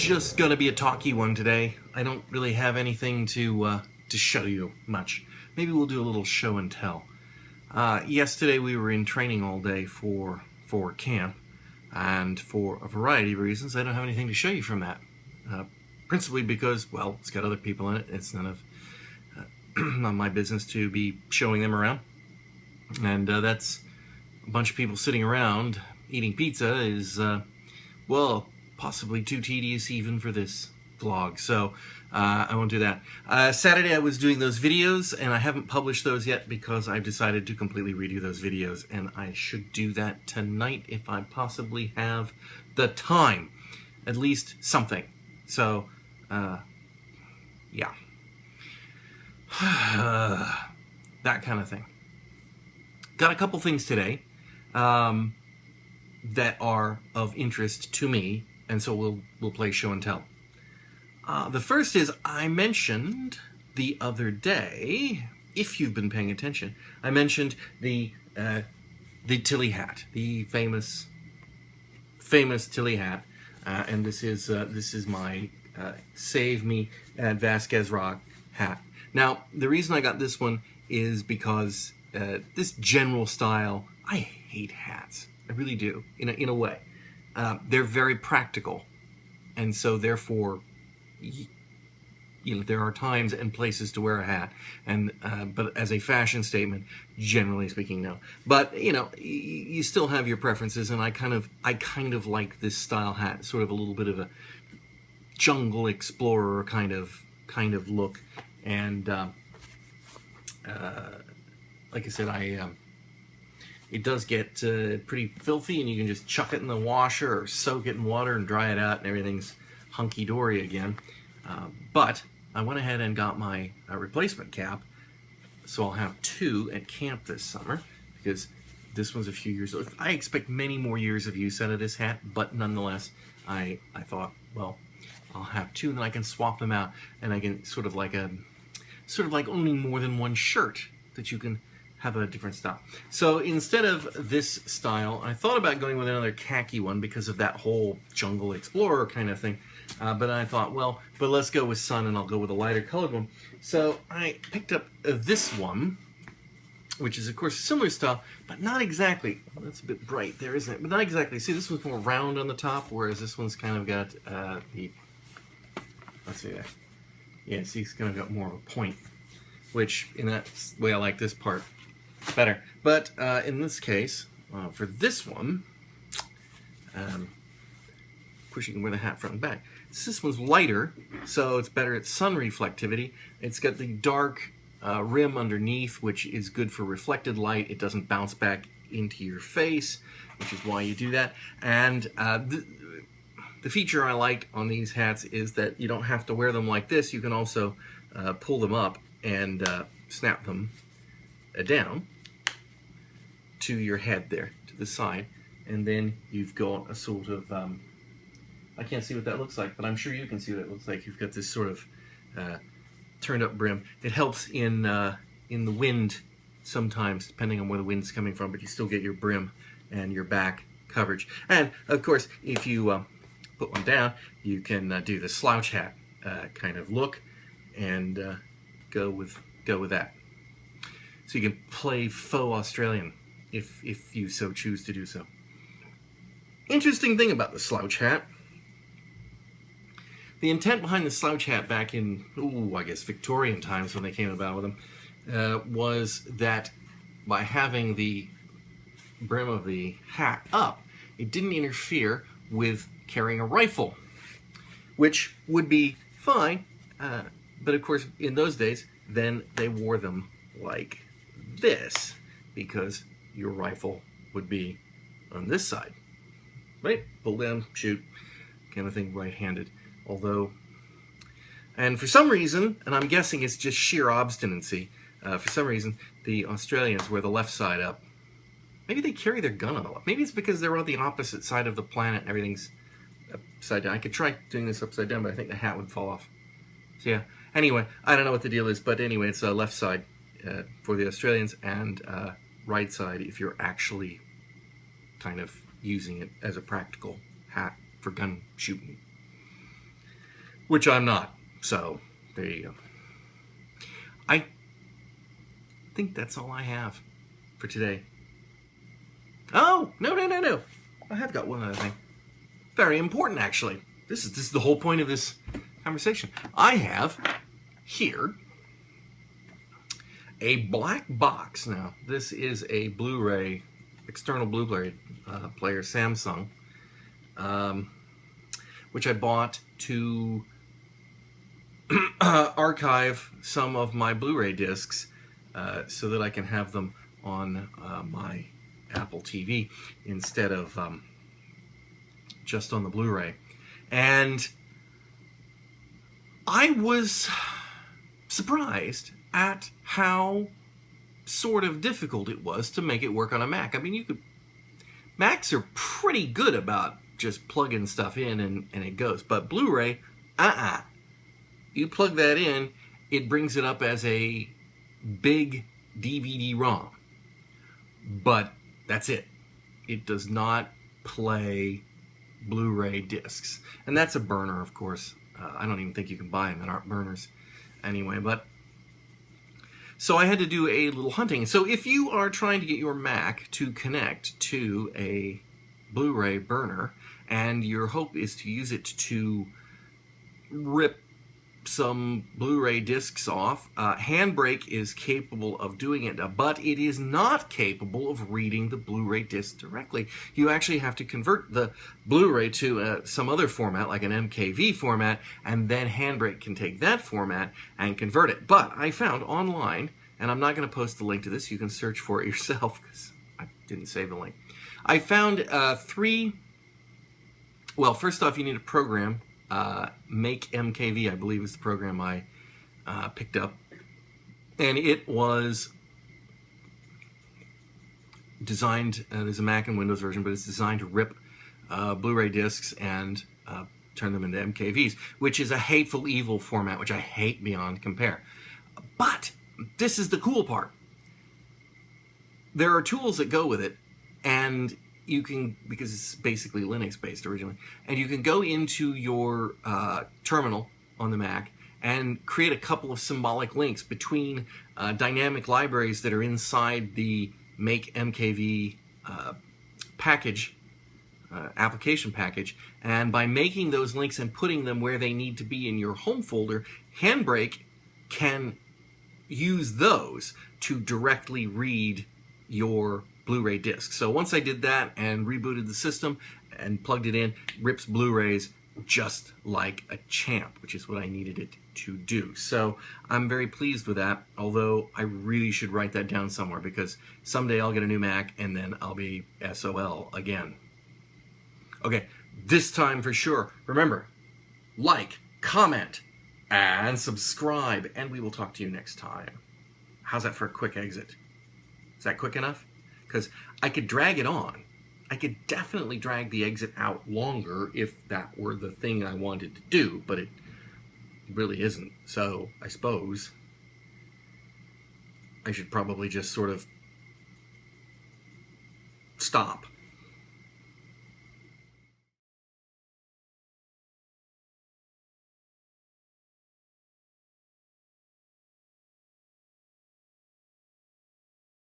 just gonna be a talky one today. I don't really have anything to show you much. Maybe we'll do a little show and tell. Yesterday we were in training all day for camp, and for a variety of reasons I don't have anything to show you from that. Principally because, well, it's got other people in it. It's none of not my business to be showing them around. And that's a bunch of people sitting around eating pizza is, well, possibly too tedious even for this vlog. So I won't do that. Saturday I was doing those videos, and I haven't published those yet because I've decided to completely redo those videos, and I should do that tonight if I possibly have the time. At least something. So, yeah. That kind of thing. Got a couple things today that are of interest to me, and so we'll play show and tell. The first is, I mentioned the other day, if you've been paying attention, I mentioned the Tilly hat, the famous Tilly hat, and this is my Save Me at Vasquez Rock hat. Now, the reason I got this one is because this general style, I hate hats. I really do, in a way. They're very practical, and so therefore, you know, there are times and places to wear a hat, and but as a fashion statement, generally speaking, no. But you know, you still have your preferences, and I kind of like this style hat, sort of a little bit of a jungle explorer kind of look, and like I said, it does get pretty filthy, and you can just chuck it in the washer or soak it in water and dry it out, and everything's hunky-dory again. But I went ahead and got my replacement cap, so I'll have two at camp this summer, because this one's a few years old. I expect many more years of use out of this hat, but nonetheless, I thought, well, I'll have two, and then I can swap them out, and I can sort of like owning more than one shirt, that you can have a different style. So instead of this style, I thought about going with another khaki one because of that whole jungle explorer kind of thing. But I thought, well, but let's go with sun, and I'll go with a lighter colored one. So I picked up this one, which is of course a similar style, but not exactly. Well, that's a bit bright there, isn't it? But not exactly. See, this one's more round on the top, whereas this one's kind of got let's see that. Yeah, see, it's kind of got more of a point, which in that way I like this part better. But in this case, for this one, of course you can wear the hat front and back. This one's lighter, so it's better at sun reflectivity. It's got the dark rim underneath, which is good for reflected light. It doesn't bounce back into your face, which is why you do that. And the feature I like on these hats is that you don't have to wear them like this. You can also pull them up and snap them down to your head there, to the side, and then you've got a sort of, I can't see what that looks like, but I'm sure you can see what it looks like. You've got this sort of turned up brim. It helps in the wind sometimes, depending on where the wind's coming from, but you still get your brim and your back coverage. And of course, if you put one down, you can do the slouch hat kind of look, and go with that. So you can play faux Australian if you so choose to do so. Interesting thing about the slouch hat. The intent behind the slouch hat back in, I guess Victorian times when they came about with them, was that by having the brim of the hat up, it didn't interfere with carrying a rifle, which would be fine, but of course in those days, then they wore them like this, because your rifle would be on this side, right? Pull down, shoot, kind of thing, right-handed. Although, and for some reason, and I'm guessing it's just sheer obstinacy, for some reason, the Australians wear the left side up. Maybe they carry their gun on the left. Maybe it's because they're on the opposite side of the planet and everything's upside down. I could try doing this upside down, but I think the hat would fall off. So yeah, anyway, I don't know what the deal is, but anyway, it's left side for the Australians, and right side if you're actually kind of using it as a practical hat for gun shooting. which I'm not. So there you go. I think that's all I have for today. Oh, no. I have got one other thing. Very important, actually. This is the whole point of this conversation. I have here a black box. Now, this is a Blu-ray, external Blu-ray player, Samsung, which I bought to archive some of my Blu-ray discs so that I can have them on my Apple TV instead of just on the Blu-ray. And I was surprised at how sort of difficult it was to make it work on a Mac. I mean, Macs are pretty good about just plugging stuff in and it goes. But Blu-ray, you plug that in, it brings it up as a big DVD-ROM. But that's it. It does not play Blu-ray discs. And that's a burner, of course. I don't even think you can buy them that aren't burners anyway. But so I had to do a little hunting. So if you are trying to get your Mac to connect to a Blu-ray burner, and your hope is to use it to rip some Blu-ray discs off, Handbrake is capable of doing it, but it is not capable of reading the Blu-ray disc directly. You actually have to convert the Blu-ray to some other format, like an MKV format, and then Handbrake can take that format and convert it. But I found online, and I'm not going to post the link to this, you can search for it yourself, because I didn't save the link. I found well, first off, you need a program. Make MKV, I believe, is the program I picked up, and it was designed. There's a Mac and Windows version, but it's designed to rip Blu-ray discs and turn them into MKVs, which is a hateful, evil format, which I hate beyond compare. But this is the cool part. There are tools that go with it, and you can, because it's basically Linux-based originally, and you can go into your terminal on the Mac and create a couple of symbolic links between dynamic libraries that are inside the Make MKV package, application package, and by making those links and putting them where they need to be in your home folder, Handbrake can use those to directly read your Blu-ray disc. So once I did that and rebooted the system and plugged it in, rips Blu-rays just like a champ, which is what I needed it to do. So I'm very pleased with that, although I really should write that down somewhere, because someday I'll get a new Mac and then I'll be SOL again. Okay, this time for sure. Remember, like, comment, and subscribe, and we will talk to you next time. How's that for a quick exit? Is that quick enough? Because I could drag it on. I could definitely drag the exit out longer if that were the thing I wanted to do, but it really isn't. So I suppose I should probably just sort of stop.